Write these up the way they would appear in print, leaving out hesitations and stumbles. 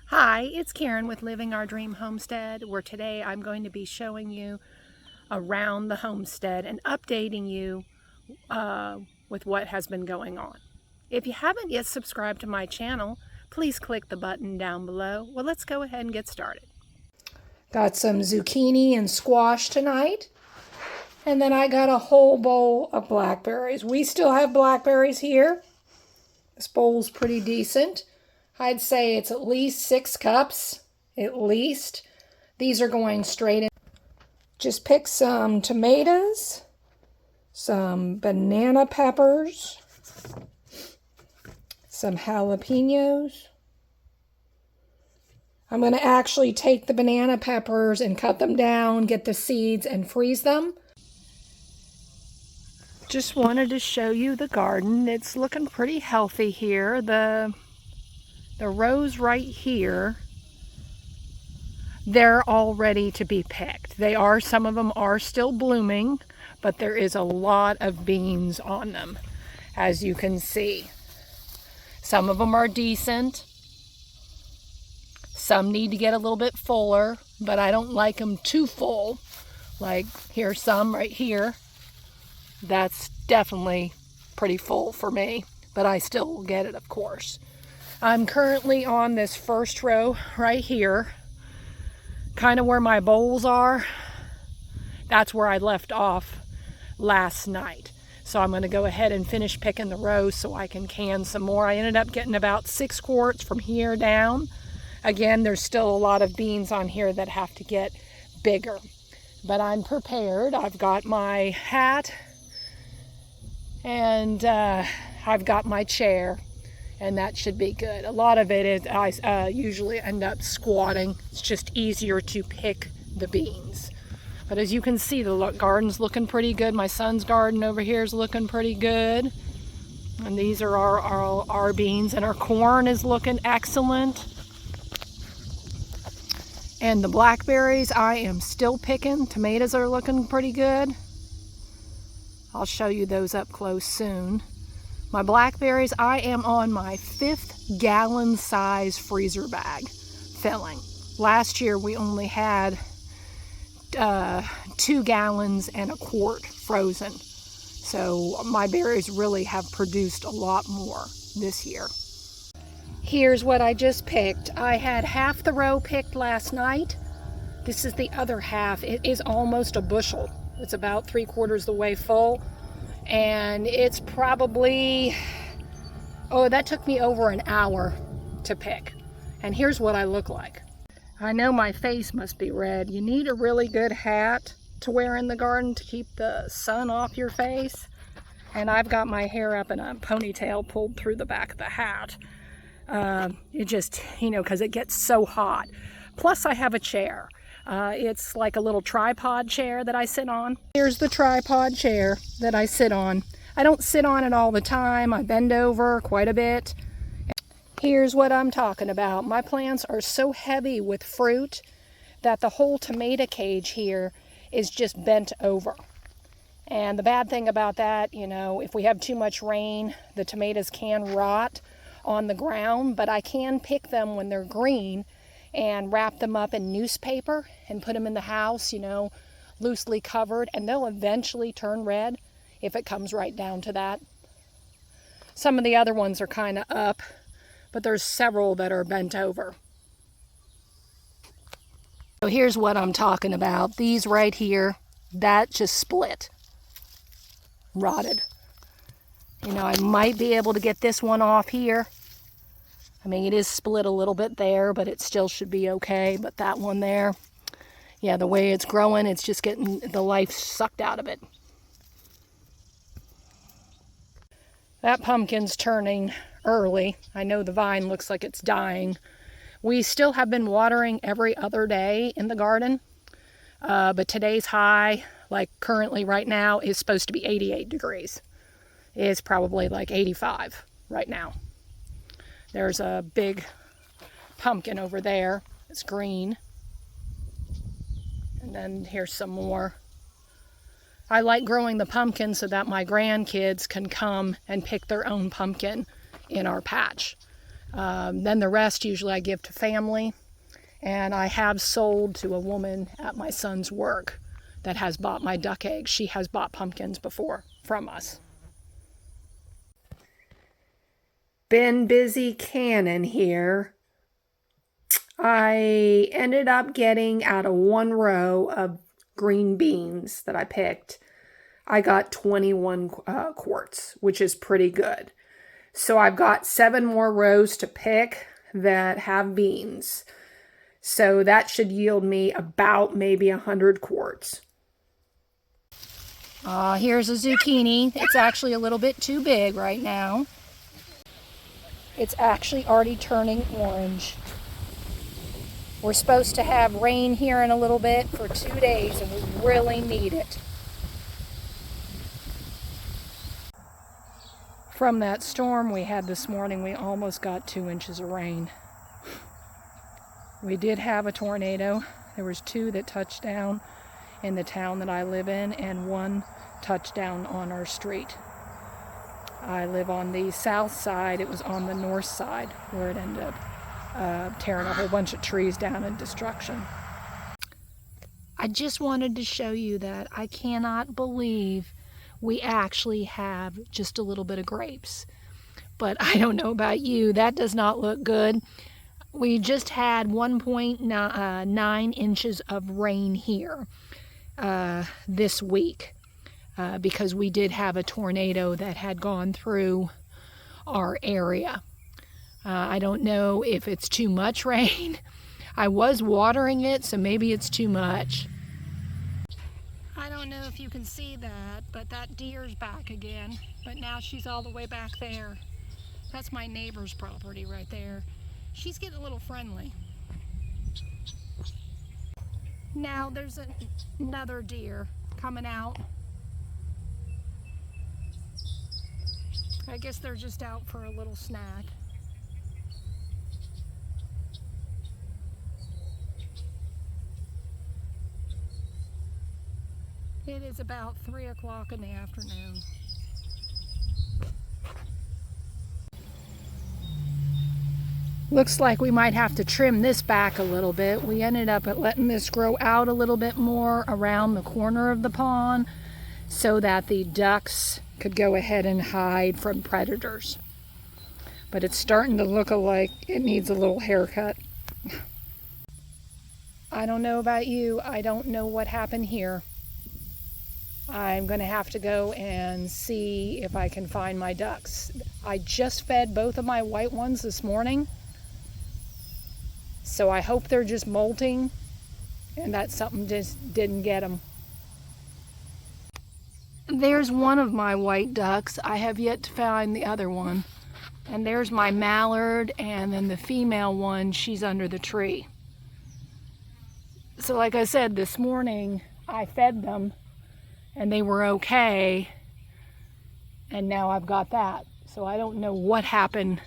Hi, it's Karen with Living Our Dream Homestead, where today I'm going to be showing you around the homestead and updating you with what has been going on. If you haven't yet subscribed to my channel, please click the button down below. Well, let's go ahead and get started. Got some zucchini and squash tonight. And then I got a whole bowl of blackberries. We still have blackberries here. This bowl's pretty decent. I'd say it's at least 6 cups, at least. These are going straight in. Just pick some tomatoes, some banana peppers, some jalapenos. I'm going to actually take the banana peppers and cut them down, get the seeds, and freeze them. Just wanted to show you the garden. It's looking pretty healthy here. The rows right here, they're all ready to be picked. Some of them are still blooming, but there is a lot of beans on them, as you can see. Some of them are decent. Some need to get a little bit fuller, but I don't like them too full. Like here's some right here. That's definitely pretty full for me, but I still will get it, of course. I'm currently on this first row right here, kind of where my bowls are. That's where I left off last night. So I'm going to go ahead and finish picking the rows so I can can some more. I ended up getting about 6 quarts from here down. Again, there's still a lot of beans on here that have to get bigger, but I'm prepared. I've got my hat and I've got my chair, and that should be good. A lot of it is I usually end up squatting. It's just easier to pick the beans. But as you can see, the garden's looking pretty good. My son's garden over here is looking pretty good. And these are our beans, and our corn is looking excellent. And the blackberries I am still picking. Tomatoes are looking pretty good. I'll show you those up close soon. My blackberries, I am on my 5th gallon size freezer bag filling. Last year we only had 2 gallons and a quart frozen. So my berries really have produced a lot more this year. Here's what I just picked. I had half the row picked last night. This is the other half. It is almost a bushel. It's about 3/4 the way full, and it's probably, that took me over an hour to pick. And here's what I look like. I know my face must be red. You need a really good hat to wear in the garden to keep the sun off your face. And I've got my hair up in a ponytail pulled through the back of the hat. It just, because it gets so hot. Plus I have a chair. It's like a little tripod chair that I sit on. Here's the tripod chair that I sit on. I don't sit on it all the time. I bend over quite a bit. Here's what I'm talking about. My plants are so heavy with fruit that the whole tomato cage here is just bent over. And the bad thing about that, if we have too much rain, the tomatoes can rot on the ground, but I can pick them when they're green and wrap them up in newspaper and put them in the house, loosely covered, and they'll eventually turn red if it comes right down to that. Some of the other ones are kind of up, but there's several that are bent over. So here's what I'm talking about. These right here, that just split, rotted. I might be able to get this one off here. It is split a little bit there, but it still should be okay. But that one there, yeah, the way it's growing, it's just getting the life sucked out of it. That pumpkin's turning early. I know the vine looks like it's dying. We still have been watering every other day in the garden, but today's high, like currently right now, is supposed to be 88 degrees. It's probably like 85 right now. There's a big pumpkin over there. It's green. And then here's some more. I like growing the pumpkin so that my grandkids can come and pick their own pumpkin in our patch. Then the rest usually I give to family. And I have sold to a woman at my son's work that has bought my duck eggs. She has bought pumpkins before from us. Been busy canning here. I ended up getting out of one row of green beans that I picked. I got 21 quarts, which is pretty good. So I've got 7 more rows to pick that have beans. So that should yield me about maybe 100 quarts. Here's a zucchini. It's actually a little bit too big right now. It's actually already turning orange. We're supposed to have rain here in a little bit for 2 days, and we really need it. From that storm we had this morning, we almost got 2 inches of rain. We did have a tornado. There was 2 that touched down in the town that I live in, and 1 touched down on our street. I live on the south side. It was on the north side where it ended up tearing a whole bunch of trees down in destruction. I just wanted to show you that I cannot believe we actually have just a little bit of grapes. But I don't know about you, that does not look good. We just had 1.9 inches of rain here this week. Because we did have a tornado that had gone through our area. I don't know if it's too much rain. I was watering it, so maybe it's too much. I don't know if you can see that, but that deer's back again. But now she's all the way back there. That's my neighbor's property right there. She's getting a little friendly. Now there's another deer coming out. I guess they're just out for a little snack. It is about 3 o'clock in the afternoon. Looks like we might have to trim this back a little bit. We ended up letting this grow out a little bit more around the corner of the pond so that the ducks could go ahead and hide from predators. But it's starting to look like it needs a little haircut. I don't know about you. I don't know what happened here. I'm going to have to go and see if I can find my ducks. I just fed both of my white ones this morning. So I hope they're just molting and that something just didn't get them. There's one of my white ducks. I have yet to find the other one. And there's my mallard, and then the female one, she's under the tree. So like I said, this morning I fed them and they were okay. And now I've got that. So I don't know what happened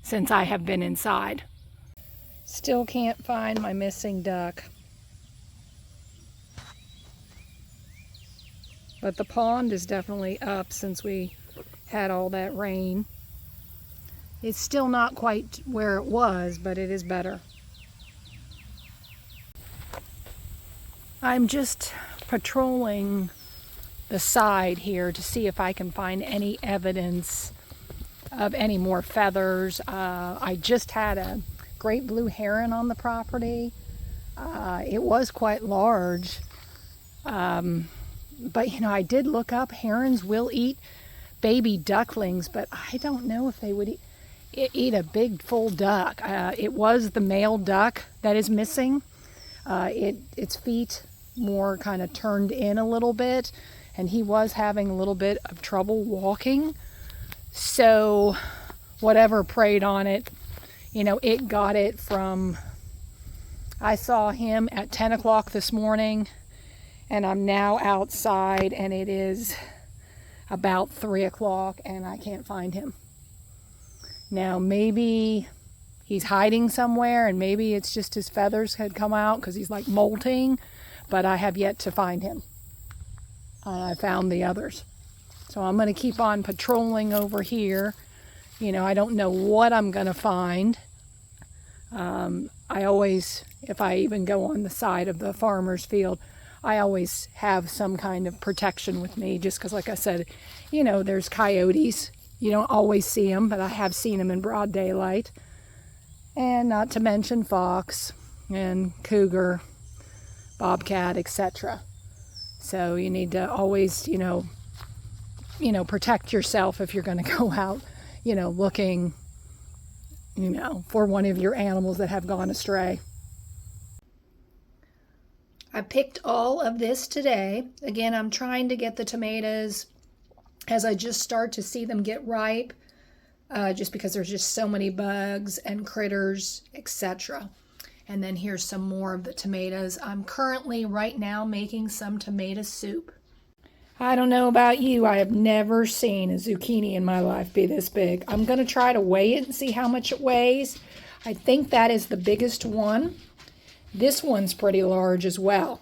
since I have been inside. Still can't find my missing duck. But the pond is definitely up since we had all that rain. It's still not quite where it was, but it is better. I'm just patrolling the side here to see if I can find any evidence of any more feathers. I just had a great blue heron on the property. It was quite large. But you know, I did look up, herons will eat baby ducklings, but I don't know if they would eat a big full duck. It was the male duck that is missing. Its feet more kind of turned in a little bit, and he was having a little bit of trouble walking. So whatever preyed on it, you know, it got it from, I saw him at 10 o'clock this morning. And I'm now outside and it is about 3 o'clock and I can't find him. Now maybe he's hiding somewhere and maybe it's just his feathers had come out because he's like molting, but I have yet to find him. I found the others. So I'm going to keep on patrolling over here You know, I don't know what I'm going to find. I always, if I even go on the side of the farmer's field, I always have some kind of protection with me just because, like I said, you know, there's coyotes. You don't always see them, but I have seen them in broad daylight. And not to mention fox and cougar, bobcat, etc. So you need to always, you know, protect yourself if you're going to go out, you know, looking, you know, for one of your animals that have gone astray. I picked all of this today. Again, I'm trying to get the tomatoes as I just start to see them get ripe, just because there's just so many bugs and critters, etc. And then here's some more of the tomatoes. I'm currently right now making some tomato soup. I don't know about you, I have never seen a zucchini in my life be this big. I'm going to try to weigh it and see how much it weighs. I think that is the biggest one. This one's pretty large as well.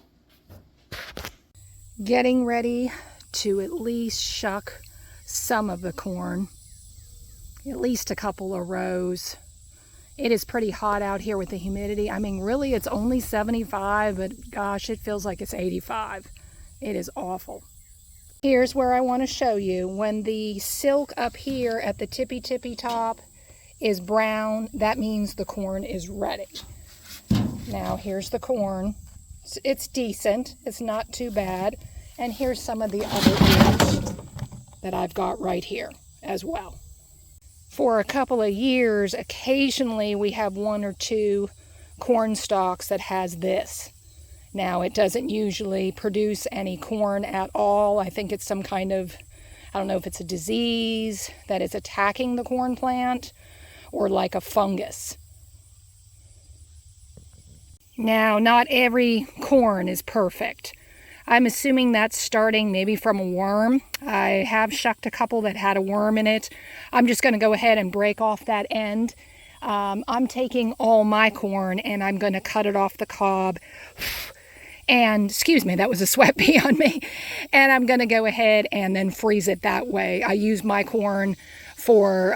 Getting ready to at least shuck some of the corn. At least a couple of rows. It is pretty hot out here with the humidity. I mean, really, it's only 75, but gosh, it feels like it's 85. It is awful. Here's where I want to show you. When the silk up here at the tippy top is brown, that means the corn is ready. Now, here's the corn. It's decent. It's not too bad. And here's some of the other ears that I've got right here as well. For a couple of years, occasionally we have one or two corn stalks that has this. Now, it doesn't usually produce any corn at all. I think it's some kind of, I don't know if it's a disease that is attacking the corn plant or like a fungus. Now, not every corn is perfect. I'm assuming that's starting maybe from a worm. I have shucked a couple that had a worm in it. I'm just going to go ahead and break off that end. I'm taking all my corn and I'm going to cut it off the cob. And, excuse me, that was a sweat pee on me. And I'm going to go ahead and then freeze it that way. I use my corn for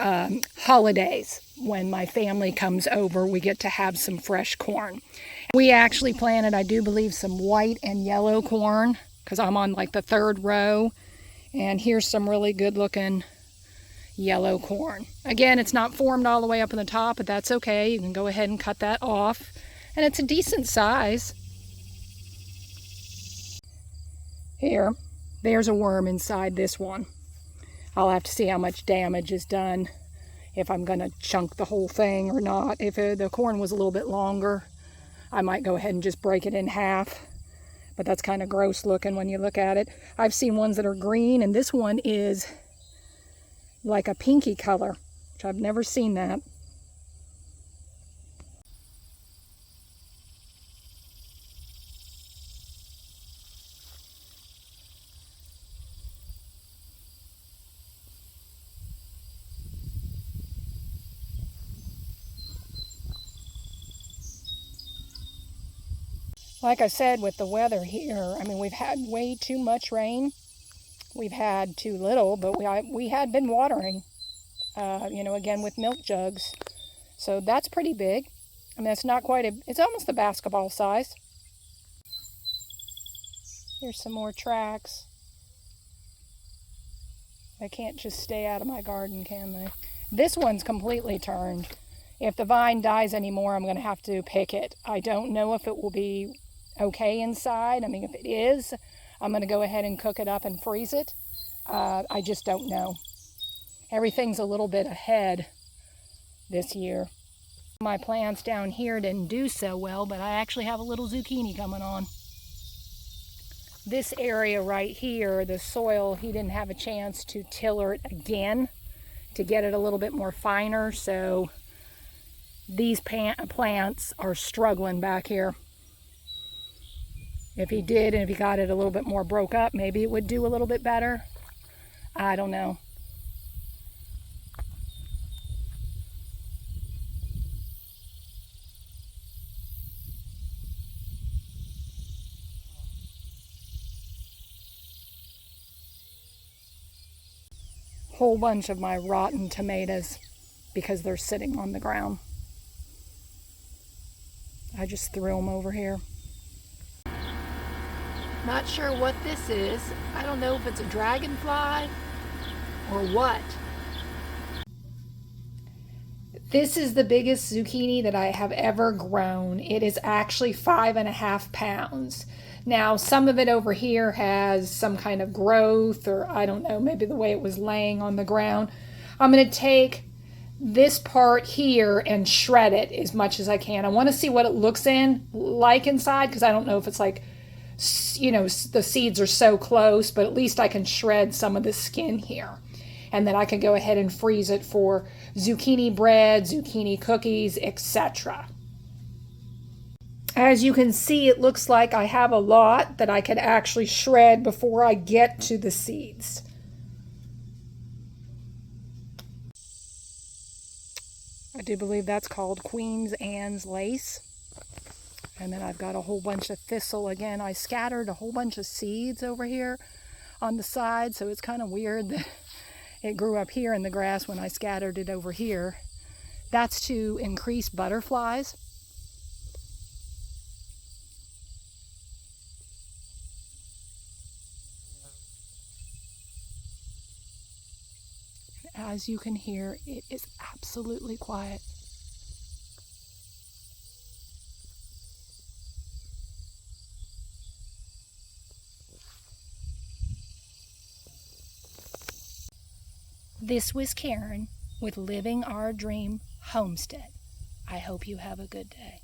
holidays. When my family comes over, we get to have some fresh corn. We actually planted, I do believe, some white and yellow corn because I'm on like the third row. And here's some really good looking yellow corn. Again, it's not formed all the way up in the top, but that's okay. You can go ahead and cut that off. And it's a decent size. Here, there's a worm inside this one. I'll have to see how much damage is done, if I'm going to chunk the whole thing or not. If the corn was a little bit longer, I might go ahead and just break it in half. But that's kind of gross looking when you look at it. I've seen ones that are green, and this one is like a pinky color, which I've never seen that. Like I said, with the weather here, I mean, we've had way too much rain. We've had too little, but we had been watering, you know, again with milk jugs. So that's pretty big. I mean, it's not quite it's almost a basketball size. Here's some more tracks. They can't just stay out of my garden, can they? This one's completely turned. If the vine dies anymore, I'm going to have to pick it. I don't know if it will be okay inside. I mean, if it is, I'm going to go ahead and cook it up and freeze it. I just don't know. Everything's a little bit ahead this year. My plants down here didn't do so well, but I actually have a little zucchini coming on. This area right here, the soil, he didn't have a chance to tiller it again to get it a little bit more finer, so these plants are struggling back here. If he did, and if he got it a little bit more broke up, maybe it would do a little bit better. I don't know. Whole bunch of my rotten tomatoes. because they're sitting on the ground. I just threw them over here. Not sure what this is. I don't know if it's a dragonfly or what. This is the biggest zucchini that I have ever grown. It is actually 5.5 pounds. Now, some of it over here has some kind of growth, or I don't know, maybe the way it was laying on the ground. I'm going to take this part here and shred it as much as I can. I want to see what it looks like inside, because I don't know if it's like, you know, the seeds are so close, but at least I can shred some of the skin here. And then I can go ahead and freeze it for zucchini bread, zucchini cookies, etc. As you can see, it looks like I have a lot that I could actually shred before I get to the seeds. I do believe that's called Queen Anne's lace. And then I've got a whole bunch of thistle. Again, I scattered a whole bunch of seeds over here on the side, so it's kind of weird that it grew up here in the grass when I scattered it over here. That's to increase butterflies. As you can hear, it is absolutely quiet. This was Karen with Living Our Dream Homestead. I hope you have a good day.